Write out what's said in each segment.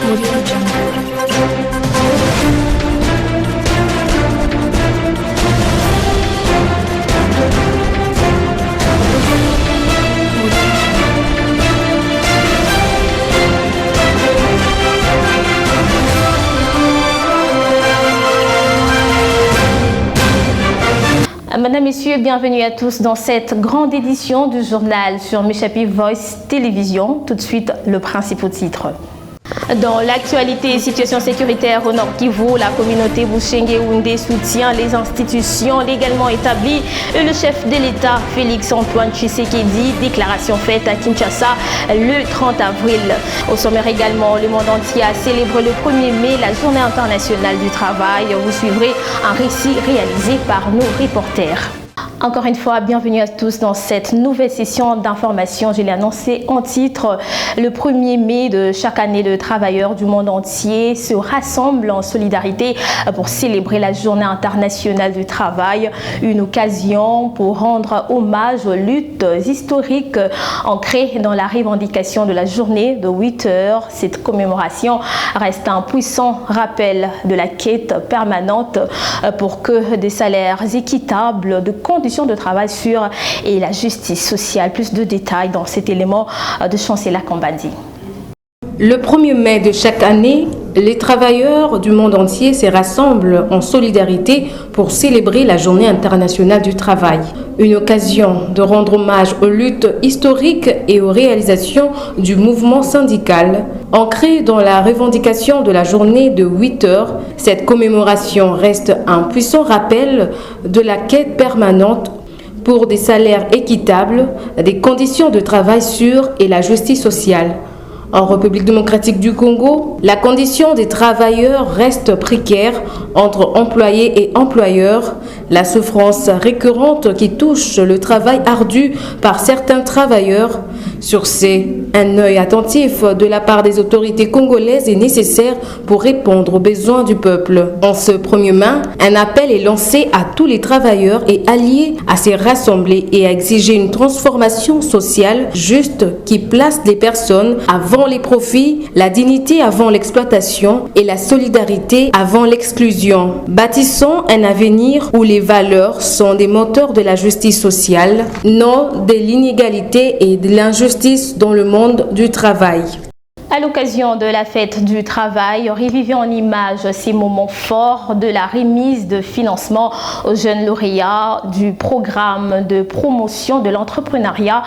Audio Jungle. Mesdames, Messieurs, bienvenue à tous dans cette grande édition du journal sur Michapi Voice Télévision. Tout de suite, le principal titre. Dans l'actualité, situation sécuritaire au Nord Kivu, la communauté Bouchengue-Houndé soutient les institutions légalement établies et le chef de l'État, Félix-Antoine Tshisekedi, déclaration faite à Kinshasa le 30 avril. Au sommaire également, le monde entier a célébré le 1er mai la Journée internationale du travail. Vous suivrez un récit réalisé par nos reporters. Encore une fois, bienvenue à tous dans cette nouvelle session d'information. Je l'ai annoncé en titre. Le 1er mai de chaque année, les travailleurs du monde entier se rassemblent en solidarité pour célébrer la Journée internationale du travail. Une occasion pour rendre hommage aux luttes historiques ancrées dans la revendication de la journée de 8 heures. Cette commémoration reste un puissant rappel de la quête permanente pour que des salaires équitables, de conditions de travail sûres et la justice sociale. Plus de détails dans cet élément de Chancela Kambandi. Le 1er mai de chaque année, les travailleurs du monde entier se rassemblent en solidarité pour célébrer la Journée internationale du travail. Une occasion de rendre hommage aux luttes historiques et aux réalisations du mouvement syndical. Ancrée dans la revendication de la journée de 8 heures, cette commémoration reste un puissant rappel de la quête permanente pour des salaires équitables, des conditions de travail sûres et la justice sociale. En République démocratique du Congo, la condition des travailleurs reste précaire entre employés et employeurs. La souffrance récurrente qui touche le travail ardu par certains travailleurs. Sur ce, un œil attentif de la part des autorités congolaises est nécessaire pour répondre aux besoins du peuple. En ce 1er mai, un appel est lancé à tous les travailleurs et alliés à se rassembler et à exiger une transformation sociale juste qui place les personnes avant les profits, la dignité avant l'exploitation et la solidarité avant l'exclusion. Bâtissons un avenir où les valeurs sont des moteurs de la justice sociale, non de l'inégalité et de l'injustice dans le monde du travail. À l'occasion de la fête du travail, revivez en image ces moments forts de la remise de financement aux jeunes lauréats du programme de promotion de l'entrepreneuriat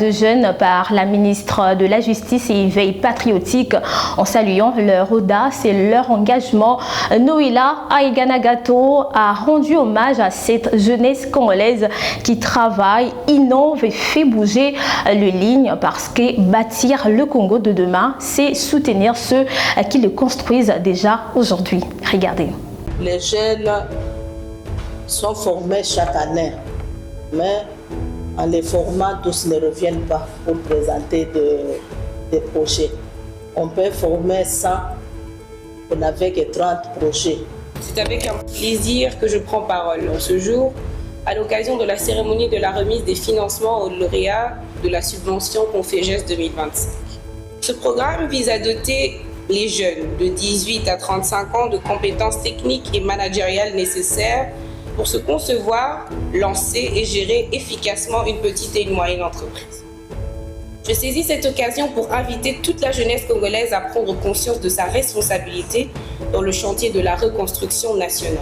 de jeunes par la ministre de la Justice et Veille patriotique. En saluant leur audace et leur engagement, Noéla Aïganagato a rendu hommage à cette jeunesse congolaise qui travaille, innove et fait bouger les lignes parce que bâtir le Congo de demain, c'est soutenir ceux qui le construisent déjà aujourd'hui. Regardez. Les jeunes sont formés chaque année, mais en les formant, tous ne reviennent pas pour présenter des projets. On peut former 100, on n'avait que 30 projets. C'est avec un plaisir que je prends parole en ce jour, à l'occasion de la cérémonie de la remise des financements aux lauréats de la subvention Confégès 2025. Ce programme vise à doter les jeunes de 18 à 35 ans de compétences techniques et managériales nécessaires pour se concevoir, lancer et gérer efficacement une petite et une moyenne entreprise. Je saisis cette occasion pour inviter toute la jeunesse congolaise à prendre conscience de sa responsabilité dans le chantier de la reconstruction nationale.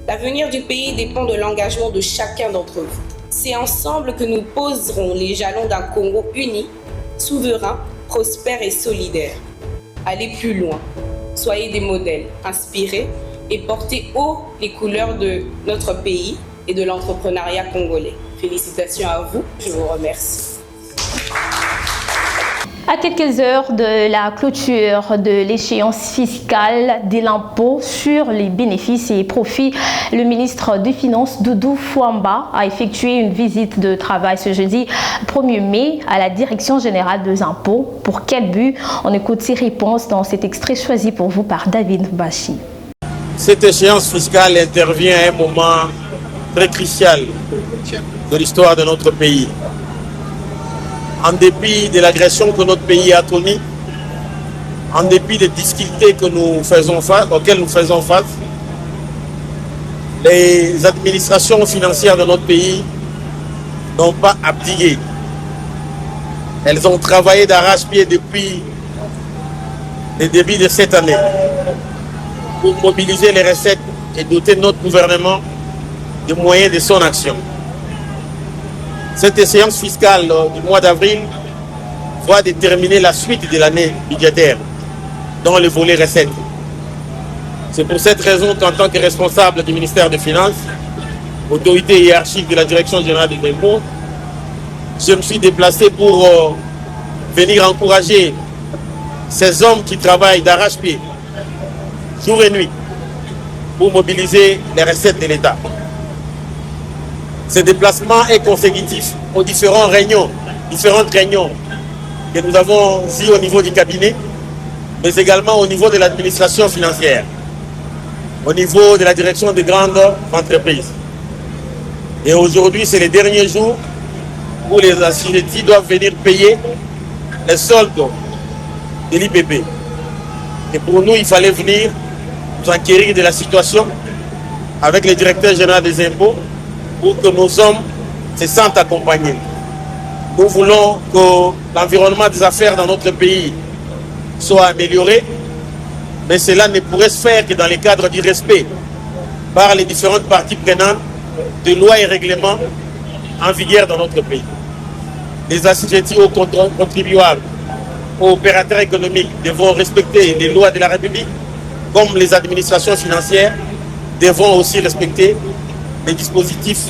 L'avenir du pays dépend de l'engagement de chacun d'entre vous. C'est ensemble que nous poserons les jalons d'un Congo uni, souverain, prospère et solidaire. Allez plus loin, soyez des modèles, inspirés et portez haut les couleurs de notre pays et de l'entrepreneuriat congolais. Félicitations à vous, je vous remercie. À quelques heures de la clôture de l'échéance fiscale de l'impôt sur les bénéfices et profits, le ministre des Finances, Doudou Fouamba, a effectué une visite de travail ce jeudi 1er mai à la Direction générale des impôts. Pour quel but? On écoute ses réponses dans cet extrait choisi pour vous par David Bachi. Cette échéance fiscale intervient à un moment très crucial de l'histoire de notre pays. En dépit de l'agression que notre pays a connue, en dépit des difficultés auxquelles nous faisons face, les administrations financières de notre pays n'ont pas abdiqué. Elles ont travaillé d'arrache-pied depuis le début de cette année pour mobiliser les recettes et doter notre gouvernement des moyens de son action. Cette échéance fiscale du mois d'avril va déterminer la suite de l'année budgétaire dans le volet recettes. C'est pour cette raison qu'en tant que responsable du ministère des Finances, autorité hiérarchique de la Direction générale des impôts, je me suis déplacé pour venir encourager ces hommes qui travaillent d'arrache-pied, jour et nuit, pour mobiliser les recettes de l'État. Ce déplacement est consécutif aux différentes réunions que nous avons eues au niveau du cabinet, mais également au niveau de l'administration financière, au niveau de la direction des grandes entreprises. Et aujourd'hui, c'est le dernier jour où les assujettis doivent venir payer les soldes de l'IPP. Et pour nous, il fallait venir nous enquérir de la situation avec le directeur général des impôts pour que nos hommes se sentent accompagnés. Nous voulons que l'environnement des affaires dans notre pays soit amélioré, mais cela ne pourrait se faire que dans le cadre du respect par les différentes parties prenantes de lois et règlements en vigueur dans notre pays. Les assujettis aux contribuables, aux opérateurs économiques devront respecter les lois de la République, comme les administrations financières devront aussi respecter les dispositifs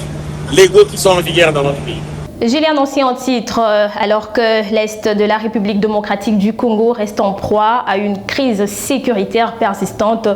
légaux qui sont en vigueur dans notre pays. J'ai annoncé en titre, alors que l'Est de la République démocratique du Congo reste en proie à une crise sécuritaire persistante,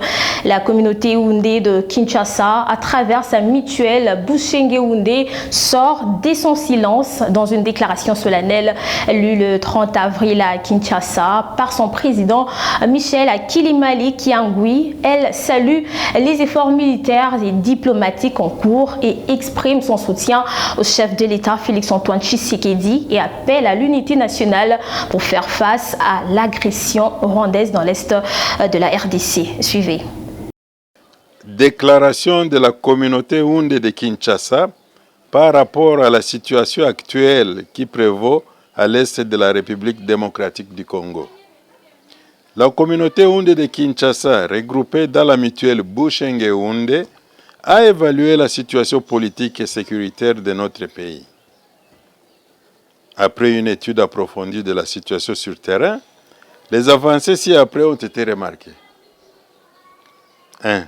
la communauté Houndé de Kinshasa, à travers sa mutuelle Bushenge Houndé, sort de son silence dans une déclaration solennelle lue le 30 avril à Kinshasa par son président Michel Kilimali Kiangui. Elle salue les efforts militaires et diplomatiques en cours et exprime son soutien au chef de l'État Félix-Antoine Tshisekedi et appelle à l'unité nationale pour faire face à l'agression rwandaise dans l'est de la RDC. Suivez. Déclaration de la communauté Houndé de Kinshasa par rapport à la situation actuelle qui prévaut à l'est de la République démocratique du Congo. La communauté Houndé de Kinshasa, regroupée dans la mutuelle Bushenge Houndé, a évalué la situation politique et sécuritaire de notre pays. Après une étude approfondie de la situation sur terrain, les avancées ci-après ont été remarquées. 1.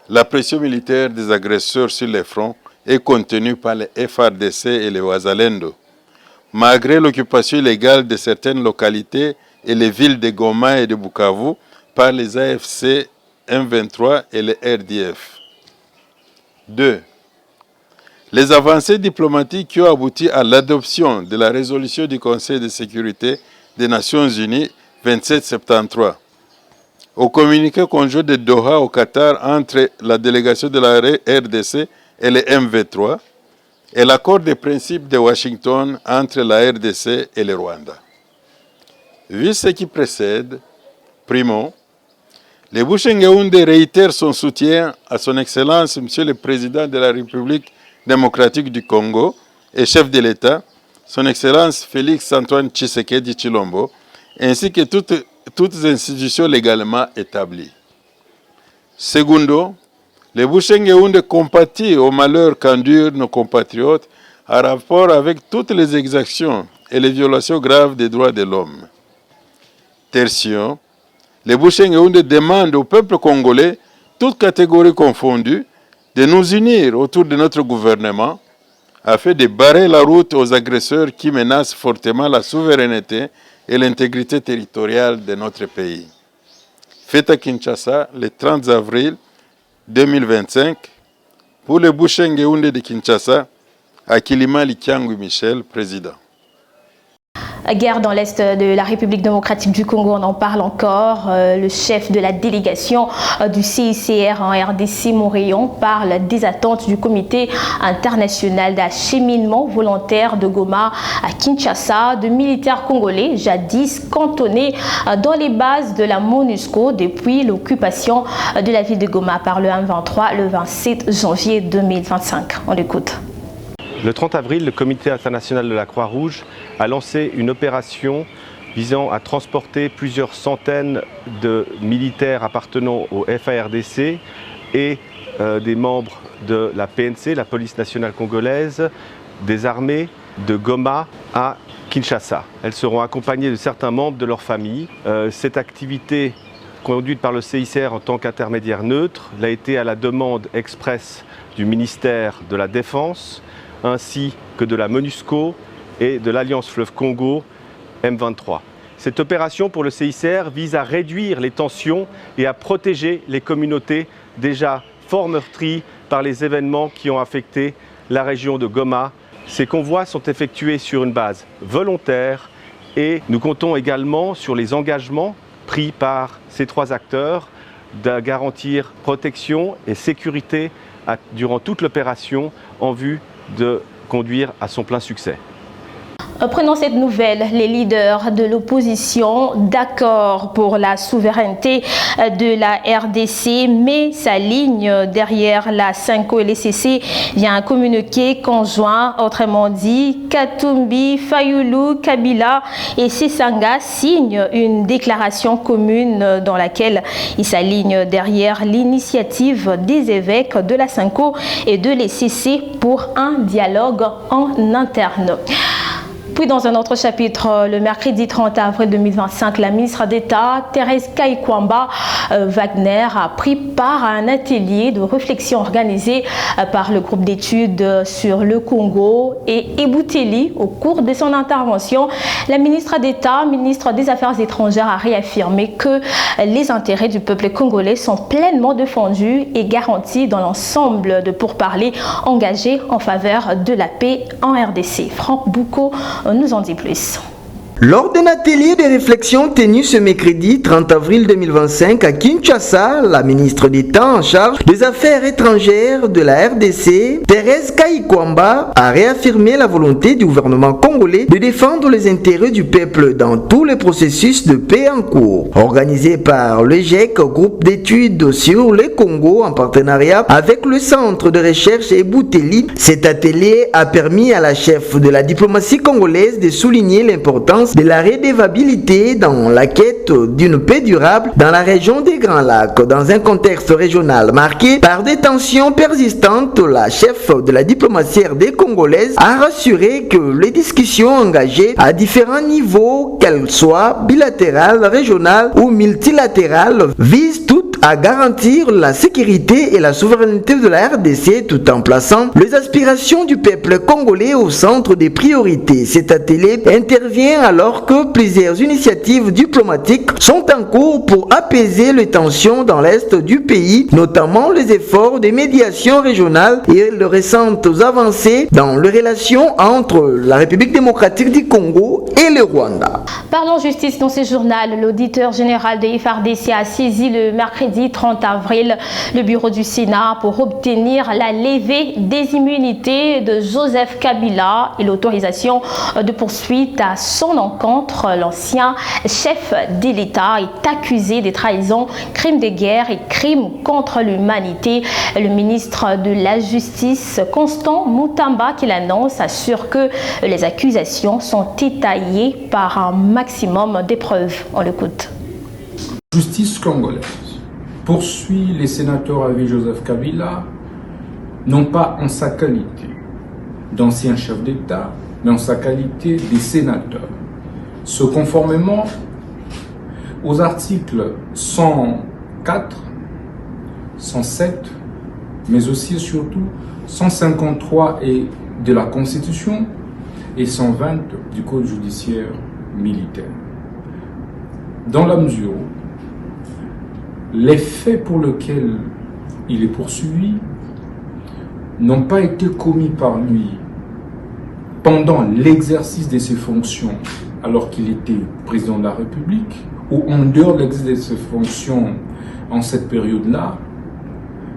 La pression militaire des agresseurs sur les fronts est contenue par les FARDC et les Wazalendo, malgré l'occupation illégale de certaines localités et les villes de Goma et de Bukavu par les AFC M23 et les RDF. 2. Les avancées diplomatiques qui ont abouti à l'adoption de la résolution du Conseil de sécurité des Nations Unies 2773, au communiqué conjoint de Doha au Qatar entre la délégation de la RDC et les M23 et l'accord de principe de Washington entre la RDC et le Rwanda. Vu ce qui précède, primo, le Bushenge Houndé réitère son soutien à son Excellence, Monsieur le Président de la République démocratique du Congo et chef de l'État, son Excellence Félix-Antoine Tshisekedi Tshilombo, ainsi que toutes les institutions légalement établies. Secondo, le Bushenge Houndé compatit au malheur qu'endurent nos compatriotes en rapport avec toutes les exactions et les violations graves des droits de l'homme. Tertio, le Bushenge Houndé demande au peuple congolais, toutes catégories confondues, de nous unir autour de notre gouvernement afin de barrer la route aux agresseurs qui menacent fortement la souveraineté et l'intégrité territoriale de notre pays. Fait à Kinshasa le 30 avril 2025 pour le Bushenge Houndé de Kinshasa, à Kilimali Kiangui Michel, président. Guerre dans l'Est de la République démocratique du Congo, on en parle encore. Le chef de la délégation du CICR en RDC, Montréal, parle des attentes du comité international d'acheminement volontaire de Goma à Kinshasa, de militaires congolais jadis cantonnés dans les bases de la MONUSCO depuis l'occupation de la ville de Goma par le M23 le 27 janvier 2025. On l'écoute. Le 30 avril, le Comité international de la Croix-Rouge a lancé une opération visant à transporter plusieurs centaines de militaires appartenant au FARDC et des membres de la PNC, la police nationale congolaise, des armées de Goma à Kinshasa. Elles seront accompagnées de certains membres de leur famille. Cette activité conduite par le CICR en tant qu'intermédiaire neutre l'a été à la demande expresse du ministère de la Défense, ainsi que de la MONUSCO et de l'Alliance Fleuve Congo M23. Cette opération pour le CICR vise à réduire les tensions et à protéger les communautés déjà fort meurtries par les événements qui ont affecté la région de Goma. Ces convois sont effectués sur une base volontaire et nous comptons également sur les engagements pris par ces trois acteurs de garantir protection et sécurité durant toute l'opération en vue de conduire à son plein succès. Prenons cette nouvelle, les leaders de l'opposition d'accord pour la souveraineté de la RDC, mais s'alignent derrière la Cinco et les CC via un communiqué conjoint, autrement dit, Katumbi, Fayulu, Kabila et Sesanga signent une déclaration commune dans laquelle ils s'alignent derrière l'initiative des évêques de la Cinco et de l'ECC pour un dialogue en interne. Puis dans un autre chapitre, le mercredi 30 avril 2025, la ministre d'État Thérèse Kayikwamba Wagner a pris part à un atelier de réflexion organisé par le groupe d'études sur le Congo et Ebouteli. Au cours de son intervention, la ministre d'État, ministre des Affaires étrangères, a réaffirmé que les intérêts du peuple congolais sont pleinement défendus et garantis dans l'ensemble de pourparlers engagés en faveur de la paix en RDC. Franck Boucaud nous en dit plus. Lors d'un atelier de réflexion tenu ce mercredi 30 avril 2025 à Kinshasa, la ministre d'État en charge des Affaires étrangères de la RDC, Thérèse Kayikwamba, a réaffirmé la volonté du gouvernement congolais de défendre les intérêts du peuple dans tous les processus de paix en cours. Organisé par le GIEC, groupe d'études sur le Congo en partenariat avec le centre de recherche Ebouteli, cet atelier a permis à la chef de la diplomatie congolaise de souligner l'importance de la redevabilité dans la quête d'une paix durable dans la région des Grands Lacs. Dans un contexte régional marqué par des tensions persistantes, la chef de la diplomatie RD congolaise a rassuré que les discussions engagées à différents niveaux, qu'elles soient bilatérales, régionales ou multilatérales, visent toutes à garantir la sécurité et la souveraineté de la RDC tout en plaçant les aspirations du peuple congolais au centre des priorités. Cet atelier intervient alors que plusieurs initiatives diplomatiques sont en cours pour apaiser les tensions dans l'est du pays, notamment les efforts de médiation régionale et les récentes avancées dans les relations entre la République démocratique du Congo et le Rwanda. Parlons justice dans ce journal. L'auditeur général de FARDC a saisi le mercredi 30 avril le bureau du Sénat pour obtenir la levée des immunités de Joseph Kabila et l'autorisation de poursuite à son encontre. L'ancien chef de l'État est accusé de trahison, crimes de guerre et crimes contre l'humanité. Le ministre de la Justice, Constant Mutamba, qui l'annonce, assure que les accusations sont étayées par un maximum d'épreuves. On l'écoute. Justice congolaise poursuit les sénateurs avec Joseph Kabila, non pas en sa qualité d'ancien chef d'État, mais en sa qualité de sénateur. Ce conformément aux articles 104, 107, mais aussi et surtout 153 de la Constitution et 120 du Code judiciaire militaire. Dans la mesure où les faits pour lesquels il est poursuivi n'ont pas été commis par lui pendant l'exercice de ses fonctions, alors qu'il était président de la République, ou en dehors de l'exercice de ses fonctions en cette période-là,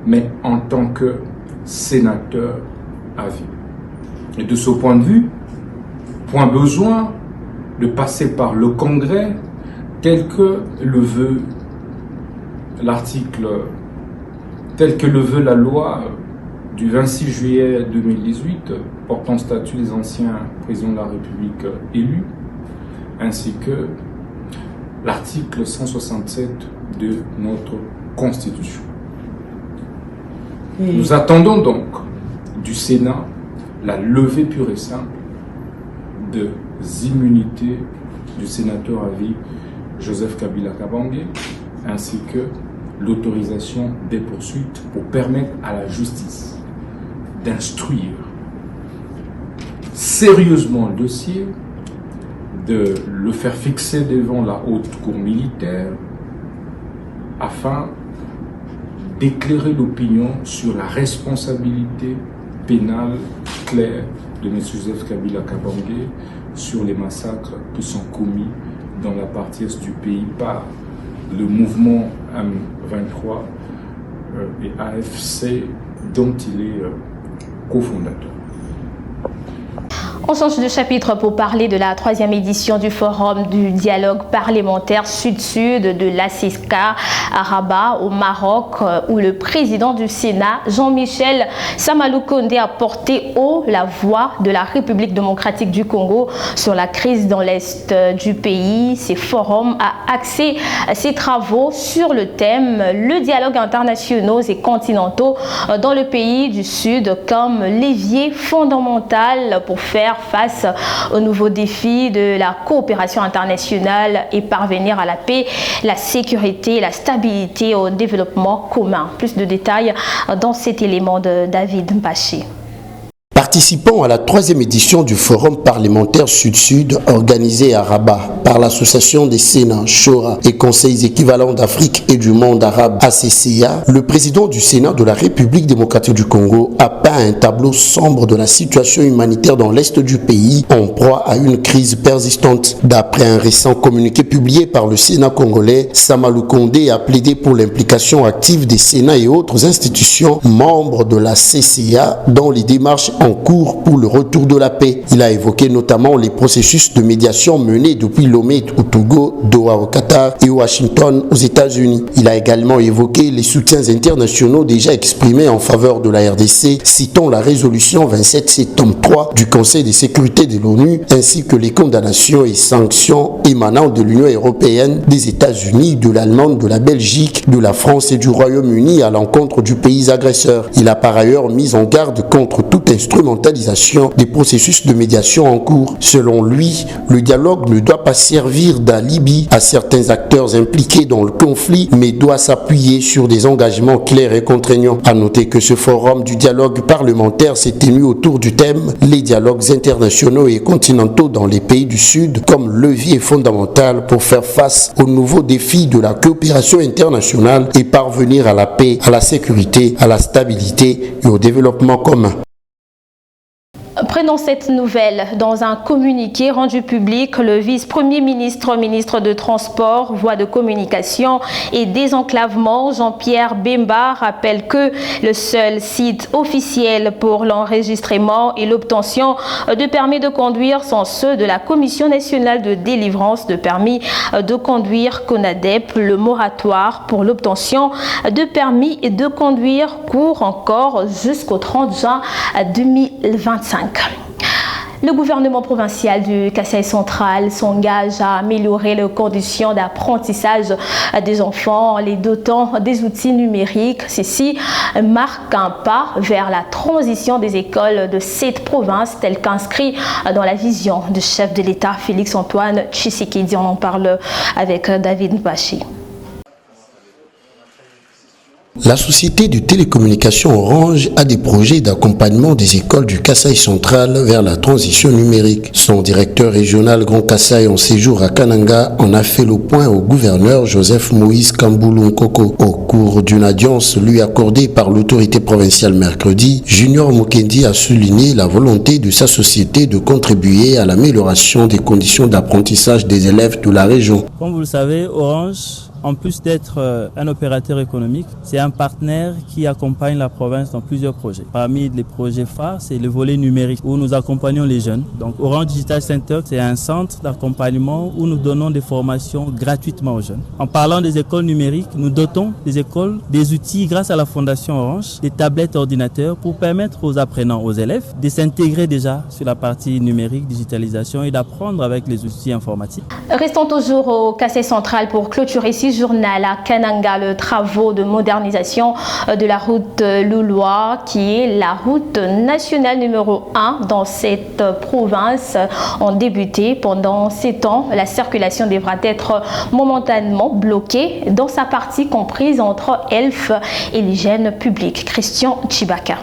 mais en tant que sénateur à vie. Et de ce point de vue, point besoin de passer par le Congrès tel que le veut l'article, tel que le veut la loi du 26 juillet 2018 portant statut des anciens présidents de la République élus, ainsi que l'article 167 de notre Constitution. Nous attendons donc du Sénat la levée pure et simple des immunités du sénateur à vie Joseph Kabila Kabange, ainsi que l'autorisation des poursuites pour permettre à la justice d'instruire sérieusement le dossier, de le faire fixer devant la haute cour militaire afin d'éclairer l'opinion sur la responsabilité pénale claire de M. Joseph Kabila Kabange sur les massacres qui sont commis dans la partie est du pays par le mouvement M23 et AFC dont il est cofondateur. On change de chapitre pour parler de la 3e édition du Forum du dialogue parlementaire Sud-Sud de l'ACESCA à Rabat, au Maroc, où le président du Sénat, Jean-Michel Samalou Condé, a porté haut la voix de la République démocratique du Congo sur la crise dans l'Est du pays. Ce forum a axé ses travaux sur le thème « Le dialogue internationaux et continentaux dans le pays du Sud comme levier fondamental pour faire face aux nouveaux défis de la coopération internationale et parvenir à la paix, la sécurité, la stabilité, au développement commun. Plus de détails dans cet élément de David Mpaché. Participant à la 3e édition du Forum parlementaire Sud-Sud organisé à Rabat par l'Association des Sénats, Shora et Conseils équivalents d'Afrique et du monde arabe ACCA, le président du Sénat de la République démocratique du Congo a peint un tableau sombre de la situation humanitaire dans l'Est du pays en proie à une crise persistante. D'après un récent communiqué publié par le Sénat congolais, Samalou Condé a plaidé pour l'implication active des Sénats et autres institutions membres de la CCA dans les démarches en cours pour le retour de la paix. Il a évoqué notamment les processus de médiation menés depuis Lomé au Togo, Doha au Qatar et Washington aux États-Unis. Il a également évoqué les soutiens internationaux déjà exprimés en faveur de la RDC, citant la résolution 27 septembre 3 du Conseil de sécurité de l'ONU, ainsi que les condamnations et sanctions émanant de l'Union européenne, des États-Unis, de l'Allemagne, de la Belgique, de la France et du Royaume-Uni à l'encontre du pays agresseur. Il a par ailleurs mis en garde contre toute instrumentalisation des processus de médiation en cours. Selon lui, le dialogue ne doit pas servir d'alibi à certains acteurs impliqués dans le conflit, mais doit s'appuyer sur des engagements clairs et contraignants. À noter que ce forum du dialogue parlementaire s'est tenu autour du thème « Les dialogues internationaux et continentaux dans les pays du Sud comme levier fondamental pour faire face aux nouveaux défis de la coopération internationale et parvenir à la paix, à la sécurité, à la stabilité et au développement commun ». Prenons cette nouvelle. Dans un communiqué rendu public, le vice-premier ministre, ministre de Transport, Voies de Communication et Désenclavement, Jean-Pierre Bemba, rappelle que le seul site officiel pour l'enregistrement et l'obtention de permis de conduire sont ceux de la Commission nationale de délivrance de permis de conduire CONADEP. Le moratoire pour l'obtention de permis de conduire court encore jusqu'au 30 juin 2025. Le gouvernement provincial du Kasaï central s'engage à améliorer les conditions d'apprentissage des enfants en les dotant des outils numériques. Ceci marque un pas vers la transition des écoles de cette province, tel qu'inscrit dans la vision du chef de l'État Félix-Antoine Tshisekedi. On en parle avec David Mpaché. La société de télécommunications Orange a des projets d'accompagnement des écoles du Kasaï central vers la transition numérique. Son directeur régional Grand Kasaï en séjour à Kananga en a fait le point au gouverneur Joseph Moïse Kamboulou Nkoko. Au cours d'une audience lui accordée par l'autorité provinciale mercredi, Junior Mukendi a souligné la volonté de sa société de contribuer à l'amélioration des conditions d'apprentissage des élèves de la région. Comme vous le savez, Orange, en plus d'être un opérateur économique, c'est un partenaire qui accompagne la province dans plusieurs projets. Parmi les projets phares, c'est le volet numérique où nous accompagnons les jeunes. Donc Orange Digital Center, c'est un centre d'accompagnement où nous donnons des formations gratuitement aux jeunes. En parlant des écoles numériques, nous dotons les écoles des outils grâce à la Fondation Orange, des tablettes ordinateurs pour permettre aux apprenants, aux élèves, de s'intégrer déjà sur la partie numérique, digitalisation et d'apprendre avec les outils informatiques. Restons toujours au Kasaï central pour clôturer ici journal à Kananga, le travaux de modernisation de la route Louloa, qui est la route nationale numéro 1 dans cette province, ont débuté. Pendant 7 ans, la circulation devra être momentanément bloquée dans sa partie comprise entre Elf et l'hygiène publique. Christian Chibaka.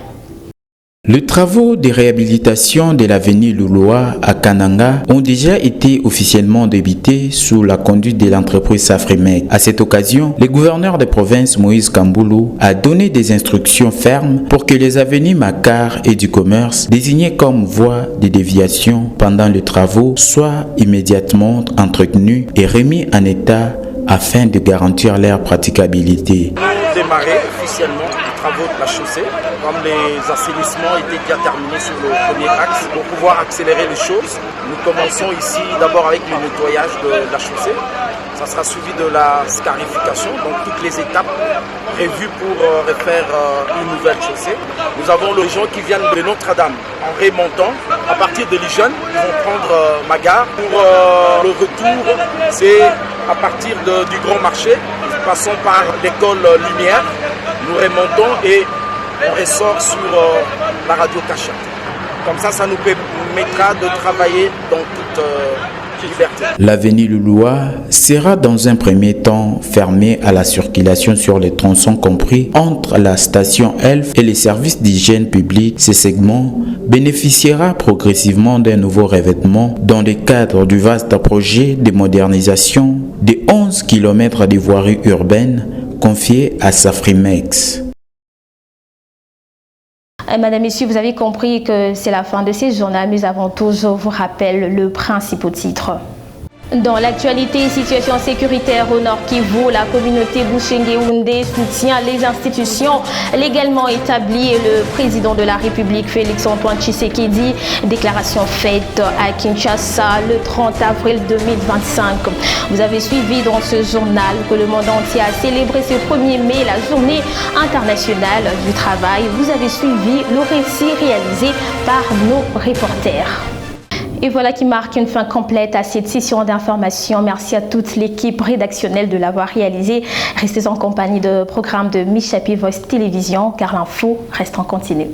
Les travaux de réhabilitation de l'avenue Louloa à Kananga ont déjà été officiellement débutés sous la conduite de l'entreprise Safrimex. À cette occasion, le gouverneur de province Moïse Kamboulou a donné des instructions fermes pour que les avenues Makar et du commerce, désignées comme voies de déviation pendant les travaux, soient immédiatement entretenues et remis en état afin de garantir leur praticabilité. Démarrer officiellement les travaux de la chaussée, comme les assainissements étaient déjà terminés sur le premier axe. Pour pouvoir accélérer les choses, nous commençons ici d'abord avec le nettoyage de la chaussée. Ça sera suivi de la scarification, donc toutes les étapes prévues pour refaire une nouvelle chaussée. Nous avons les gens qui viennent de Notre-Dame en remontant. À partir de l'hygiène, ils vont prendre Magare. Pour le retour, c'est à partir du Grand Marché. Passons par l'école Lumière, nous remontons et on ressort sur la radio Kacha. Comme ça nous permettra de travailler dans toute liberté. L'avenue Louloa sera dans un premier temps fermée à la circulation sur les tronçons compris entre la station Elf et les services d'hygiène publique. Ce segment bénéficiera progressivement d'un nouveau revêtement dans le cadre du vaste projet de modernisation de 11 km de voiries urbaines confié à Safrimex. Madame, Messieurs, vous avez compris que c'est la fin de ces journaux, mais avant tout, je vous rappelle le principal titre. Dans l'actualité, situation sécuritaire au Nord Kivu, la communauté Bouchengue-Houndé soutient les institutions légalement établies et le président de la République, Félix-Antoine Tshisekedi, déclaration faite à Kinshasa le 30 avril 2025. Vous avez suivi dans ce journal que le monde entier a célébré ce 1er mai la journée internationale du travail. Vous avez suivi le récit réalisé par nos reporters. Et voilà qui marque une fin complète à cette session d'information. Merci à toute l'équipe rédactionnelle de l'avoir réalisée. Restez en compagnie de programmes de Michapi Voice Télévision car l'info reste en continu.